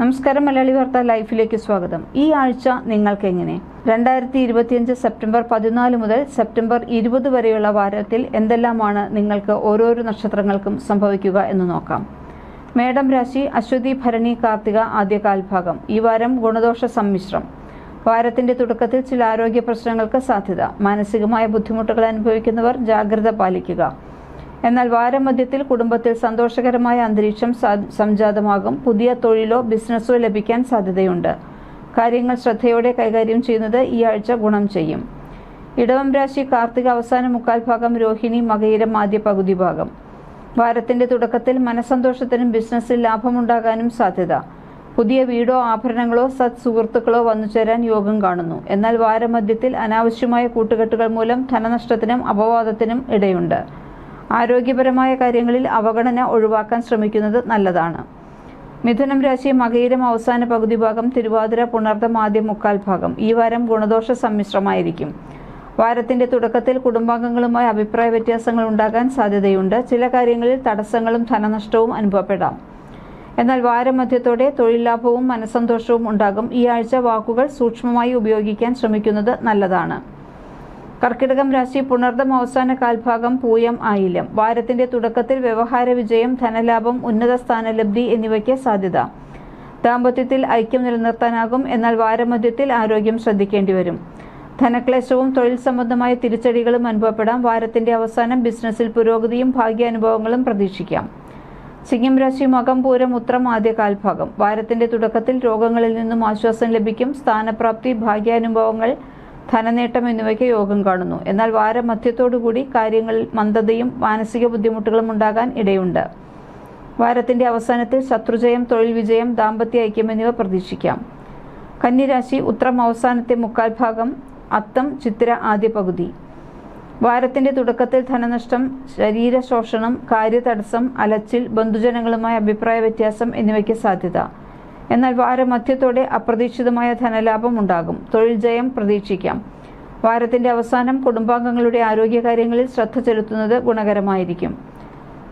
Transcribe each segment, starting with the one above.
നമസ്കാരം, മലയാളി വാർത്ത ലൈഫിലേക്ക് സ്വാഗതം. ഈ ആഴ്ച നിങ്ങൾക്ക് എങ്ങനെ? 2025 സെപ്റ്റംബർ 14 മുതൽ സെപ്റ്റംബർ 20 വരെയുള്ള വാരത്തിൽ എന്തെല്ലാമാണ് നിങ്ങൾക്ക് ഓരോരോ നക്ഷത്രങ്ങൾക്കും സംഭവിക്കുക എന്ന് നോക്കാം. മേടം രാശി, അശ്വതി, ഭരണി, കാർത്തിക ആദ്യ കാൽഭാഗം. ഈ വാരം ഗുണദോഷ സമ്മിശ്രം. വാരത്തിന്റെ തുടക്കത്തിൽ ചില ആരോഗ്യ പ്രശ്നങ്ങൾക്ക് സാധ്യത. മാനസികമായ ബുദ്ധിമുട്ടുകൾ അനുഭവിക്കുന്നവർ ജാഗ്രത പാലിക്കുക. എന്നാൽ വാരമധ്യത്തിൽ കുടുംബത്തിൽ സന്തോഷകരമായ അന്തരീക്ഷം സംജാതമാകും. പുതിയ തൊഴിലോ ബിസിനസ്സോ ലഭിക്കാൻ സാധ്യതയുണ്ട്. കാര്യങ്ങൾ ശ്രദ്ധയോടെ കൈകാര്യം ചെയ്യുന്നത് ഈ ആഴ്ച ഗുണം ചെയ്യും. ഇടവം രാശി, കാർത്തിക അവസാന മുക്കാൽ ഭാഗം, രോഹിണി, മകയിരം ആദ്യ പകുതി ഭാഗം. വാരത്തിന്റെ തുടക്കത്തിൽ മനസ്സന്തോഷത്തിനും ബിസിനസ്സിൽ ലാഭമുണ്ടാകാനും സാധ്യത. പുതിയ വീടോ ആഭരണങ്ങളോ സുഹൃത്തുക്കളോ വന്നുചേരാൻ യോഗം കാണുന്നു. എന്നാൽ വാരമധ്യത്തിൽ അനാവശ്യമായ കൂട്ടുകെട്ടുകൾ മൂലം ധനനഷ്ടത്തിനും അപവാദത്തിനും ഇടയുണ്ട്. ആരോഗ്യപരമായ കാര്യങ്ങളിൽ അവഗണന ഒഴിവാക്കാൻ ശ്രമിക്കുന്നത് നല്ലതാണ്. മിഥുനം രാശി, മകയിരം അവസാന പകുതി ഭാഗം, തിരുവാതിര, പുണർദം ആദ്യ മുക്കാൽ ഭാഗം. ഈ വാരം ഗുണദോഷ സമ്മിശ്രമായിരിക്കും. വാരത്തിന്റെ തുടക്കത്തിൽ കുടുംബാംഗങ്ങളുമായി അഭിപ്രായ വ്യത്യാസങ്ങൾ ഉണ്ടാകാൻ സാധ്യതയുണ്ട്. ചില കാര്യങ്ങളിൽ തടസ്സങ്ങളും ധനനഷ്ടവും അനുഭവപ്പെടാം. എന്നാൽ വാരമധ്യത്തോടെ തൊഴിൽ ലാഭവും മനസ്സന്തോഷവും ഉണ്ടാകും. ഈ ആഴ്ച വാക്കുകൾ സൂക്ഷ്മമായി ഉപയോഗിക്കാൻ ശ്രമിക്കുന്നത് നല്ലതാണ്. കർക്കിടകം രാശി, പുണർദം അവസാന കാൽഭാഗം, പൂയം ആയില്യം. വാരത്തിന്റെ തുടക്കത്തിൽ വ്യവഹാര വിജയം, ധനലാഭം, ഉന്നത സ്ഥാനലബ്ധി എന്നിവയ്ക്ക് സാധ്യത. ദാമ്പത്യത്തിൽ ഐക്യം നിലനിർത്താനാകും. എന്നാൽ വാരമധ്യത്തിൽ ആരോഗ്യം ശ്രദ്ധിക്കേണ്ടി വരും. ധനക്ലേശവും തൊഴിൽ സംബന്ധമായ തിരിച്ചടികളും അനുഭവപ്പെടാം. വാരത്തിന്റെ അവസാനം ബിസിനസ്സിൽ പുരോഗതിയും ഭാഗ്യാനുഭവങ്ങളും പ്രതീക്ഷിക്കാം. ചിങ്ങം രാശി, മകം, പൂരം, ഉത്രം ആദ്യ കാൽഭാഗം. വാരത്തിന്റെ തുടക്കത്തിൽ രോഗങ്ങളിൽ നിന്നും ആശ്വാസം ലഭിക്കും. സ്ഥാനപ്രാപ്തി, ഭാഗ്യാനുഭവങ്ങൾ, ധനനേട്ടം എന്നിവയ്ക്ക് യോഗം കാണുന്നു. എന്നാൽ വാരമധ്യത്തോടുകൂടി കാര്യങ്ങളിൽ മന്ദതയും മാനസിക ബുദ്ധിമുട്ടുകളും ഉണ്ടാകാൻ ഇടയുണ്ട്. വാരത്തിന്റെ അവസാനത്തിൽ ശത്രുജയം, തൊഴിൽ വിജയം, ദാമ്പത്യ ഐക്യം എന്നിവ പ്രതീക്ഷിക്കാം. കന്നിരാശി, ഉത്രം അവസാനത്തെ മുക്കാൽ ഭാഗം, അത്തം, ചിത്തിര ആദ്യ പകുതി. വാരത്തിന്റെ തുടക്കത്തിൽ ധനനഷ്ടം, ശരീരശോഷണം, കാര്യതടസ്സം, അലച്ചിൽ, ബന്ധുജനങ്ങളുമായി അഭിപ്രായ വ്യത്യാസം എന്നിവയ്ക്ക് സാധ്യത. എന്നാൽ വാരമധ്യത്തോടെ അപ്രതീക്ഷിതമായ ധനലാഭം ഉണ്ടാകും. തൊഴിൽ ജയം പ്രതീക്ഷിക്കാം. വാരത്തിന്റെ അവസാനം കുടുംബാംഗങ്ങളുടെ ആരോഗ്യകാര്യങ്ങളിൽ ശ്രദ്ധ ചെലുത്തുന്നത് ഗുണകരമായിരിക്കും.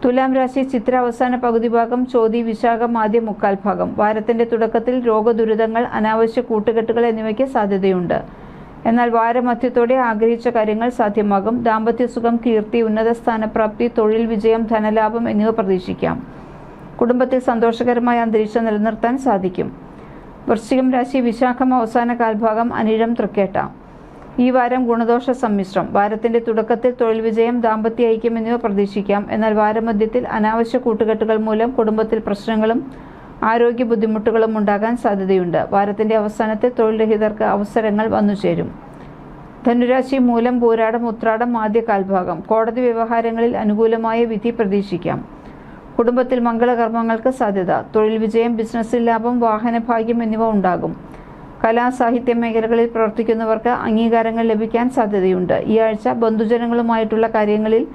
തുലാം രാശി, ചിത്ര അവസാന പകുതി ഭാഗം, ചോതി, വിശാഖം ആദ്യ മുക്കാൽ ഭാഗം. വാരത്തിന്റെ തുടക്കത്തിൽ രോഗദുരിതങ്ങൾ, അനാവശ്യ കൂട്ടുകെട്ടുകൾ എന്നിവയ്ക്ക് സാധ്യതയുണ്ട്. എന്നാൽ വാരമധ്യത്തോടെ ആഗ്രഹിച്ച കാര്യങ്ങൾ സാധ്യമാകും. ദാമ്പത്യസുഖം, കീർത്തി, ഉന്നത സ്ഥാനപ്രാപ്തി, തൊഴിൽ വിജയം, ധനലാഭം എന്നിവ പ്രതീക്ഷിക്കാം. കുടുംബത്തിൽ സന്തോഷകരമായ അന്തരീക്ഷം നിലനിർത്താൻ സാധിക്കും. വൃശ്ചികം രാശി, വിശാഖം അവസാന കാൽഭാഗം, അനിഴം, തൃക്കേട്ട. ഈ വാരം ഗുണദോഷ സമ്മിശ്രം. വാരത്തിന്റെ തുടക്കത്തിൽ തൊഴിൽ വിജയം, ദാമ്പത്യ ഐക്യം എന്നിവ പ്രതീക്ഷിക്കാം. എന്നാൽ വാരമധ്യത്തിൽ അനാവശ്യ കൂട്ടുകെട്ടുകൾ മൂലം കുടുംബത്തിൽ പ്രശ്നങ്ങളും ആരോഗ്യ ബുദ്ധിമുട്ടുകളും ഉണ്ടാകാൻ സാധ്യതയുണ്ട്. വാരത്തിന്റെ അവസാനത്തിൽ തൊഴിൽ രഹിതർക്ക് അവസരങ്ങൾ വന്നുചേരും. ധനുരാശി, മൂലം, പൂരാടം, ഉത്രാടം ആദ്യ കാൽഭാഗം. കോടതി വ്യവഹാരങ്ങളിൽ അനുകൂലമായ വിധി പ്രതീക്ഷിക്കാം. കുടുംബത്തിൽ മംഗളകർമ്മങ്ങൾക്ക് സാധ്യത. തൊഴിൽ വിജയം, ബിസിനസ്സിൽ ലാഭം, വാഹനഭാഗ്യം എന്നിവ ഉണ്ടാകും. കലാ സാഹിത്യ മേഖലകളിൽ പ്രവർത്തിക്കുന്നവർക്ക് അംഗീകാരങ്ങൾ ലഭിക്കാൻ സാധ്യതയുണ്ട്. ഈ ആഴ്ച ബന്ധുജനങ്ങളുമായിട്ടുള്ള കാര്യങ്ങളിൽ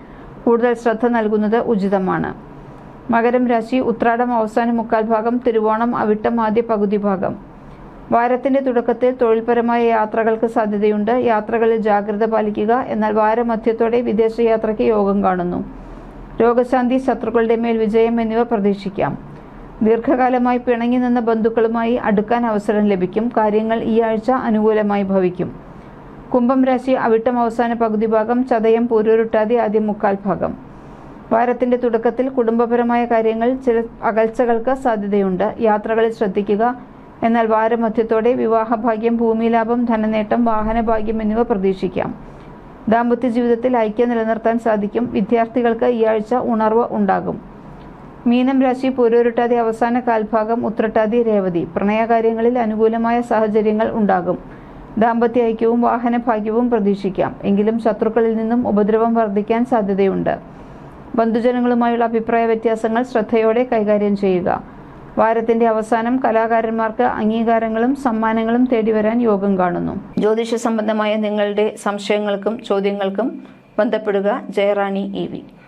കൂടുതൽ ശ്രദ്ധ നൽകുന്നത് ഉചിതമാണ്. മകരം രാശി, ഉത്രാടം അവസാന മുക്കാൽ ഭാഗം, തിരുവോണം, അവിട്ടം ആദ്യ പകുതി ഭാഗം. വാരത്തിന്റെ തുടക്കത്തിൽ തൊഴിൽപരമായ യാത്രകൾക്ക് സാധ്യതയുണ്ട്. യാത്രകളിൽ ജാഗ്രത പാലിക്കുക. എന്നാൽ വാരമധ്യത്തോടെ വിദേശയാത്രയ്ക്ക് യോഗം കാണുന്നു. രോഗശാന്തി, ശത്രുക്കളുടെ മേൽ വിജയം എന്നിവ പ്രതീക്ഷിക്കാം. ദീർഘകാലമായി പിണങ്ങി നിന്ന ബന്ധുക്കളുമായി അടുക്കാൻ അവസരം ലഭിക്കും. കാര്യങ്ങൾ ഈ ആഴ്ച അനുകൂലമായി ഭവിക്കും. കുംഭം രാശി, അവിട്ടം അവസാന പകുതി ഭാഗം, ചതയം, പൂരോരുട്ടാതി ആദ്യ മുക്കാൽ ഭാഗം. വാരത്തിന്റെ തുടക്കത്തിൽ കുടുംബപരമായ കാര്യങ്ങൾ ചില അകൽച്ചകൾക്ക് സാധ്യതയുണ്ട്. യാത്രകളിൽ ശ്രദ്ധിക്കുക. എന്നാൽ വാരമധ്യത്തോടെ വിവാഹഭാഗ്യം, ഭൂമിലാഭം, ധനനേട്ടം, വാഹനഭാഗ്യം എന്നിവ പ്രതീക്ഷിക്കാം. ദാമ്പത്യ ജീവിതത്തിൽ ഐക്യം നിലനിർത്താൻ സാധിക്കും. വിദ്യാർത്ഥികൾക്ക് ഈ ആഴ്ച ഉണർവ് ഉണ്ടാകും. മീനം രാശി, പൂരോരുട്ടാതി അവസാന കാൽഭാഗം, ഉത്രട്ടാതി, രേവതി. പ്രണയകാര്യങ്ങളിൽ അനുകൂലമായ സാഹചര്യങ്ങൾ ഉണ്ടാകും. ദാമ്പത്യ ഐക്യവും വാഹനഭാഗ്യവും പ്രതീക്ഷിക്കാം. എങ്കിലും ശത്രുക്കളിൽ നിന്നും ഉപദ്രവം വർദ്ധിക്കാൻ സാധ്യതയുണ്ട്. ബന്ധുജനങ്ങളുമായുള്ള അഭിപ്രായ വ്യത്യാസങ്ങൾ ശ്രദ്ധയോടെ കൈകാര്യം ചെയ്യുക. വാരത്തിന്റെ അവസാനം കലാകാരന്മാർക്ക് അംഗീകാരങ്ങളും സമ്മാനങ്ങളും തേടിവരാൻ യോഗം കാണുന്നു. ജ്യോതിഷ സംബന്ധമായ നിങ്ങളുടെ സംശയങ്ങൾക്കും ചോദ്യങ്ങൾക്കും ബന്ധപ്പെടുക. ജയറാണി EV.